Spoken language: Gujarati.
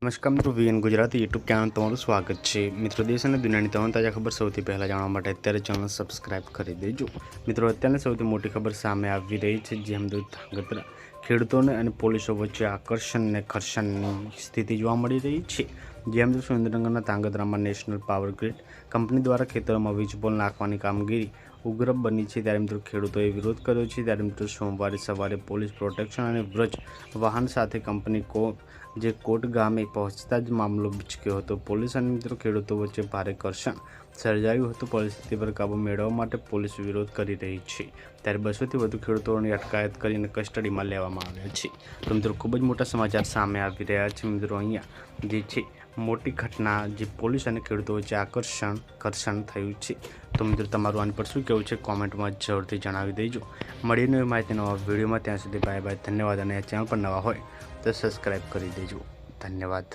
નમસ્કાર મિત્રો, વીએન ગુજરાતી યુટ્યુબ ચેનલ તમારું સ્વાગત છે। મિત્રો, દેશ અને દુનિયાની તમામ તાજા ખબર સૌથી પહેલાં જાણવા માટે અત્યારે ચેનલ સબસ્ક્રાઇબ કરી દેજો। મિત્રો, અત્યારની સૌથી મોટી ખબર સામે આવી રહી છે, જે અમદાવાદ ધાંગધ્રા ખેડૂતોને અને પોલીસો વચ્ચે આકર્ષણ અને ઘર્ષણની સ્થિતિ જોવા મળી રહી છે। જેમ સુરેન્દ્રનગરના ધાંગધ્રામાં નેશનલ પાવર ગ્રીડ કંપની દ્વારા ખેતરોમાં વીજપોલ નાખવાની કામગીરી ઉગ્ર બની છે, ત્યારે મિત્રો ખેડૂતોએ વિરોધ કર્યો છે। ત્યારે મિત્રો સોમવારે સવારે પોલીસ પ્રોટેક્શન અને વ્રજ વાહન સાથે કંપની જે કોટ ગામે પહોંચતા જ મામલો બીચક્યો હતો। પોલીસ અને મિત્રો ખેડૂતો વચ્ચે ભારે ઘર્ષણ સર્જાયું હતું। પરિસ્થિતિ પર કાબૂ મેળવવા માટે પોલીસ વિરોધ કરી રહી છે, ત્યારે 200થી વધુ ખેડૂતોની અટકાયત કરીને કસ્ટડીમાં લેવામાં આવ્યા છે। તો મિત્રો ખૂબ જ મોટા સમાચાર સામે આવી રહ્યા છે। મિત્રો અહીંયા જે છે મોટી ઘટના, જે પોલીસ અને ખેડૂતો વચ્ચે ઘર્ષણ થયું છે। તો મિત્રો તમારું આની પર શું કહેવું છે, કોમેન્ટમાં જરૂરથી જણાવી દેજો। મળીને એવી માહિતી નવા વિડીયોમાં, ત્યાં સુધી બાય બાય, ધન્યવાદ। અને આ ચેનલ પર નવા હોય તો સબસ્ક્રાઈબ કરી દેજો। ધન્યવાદ।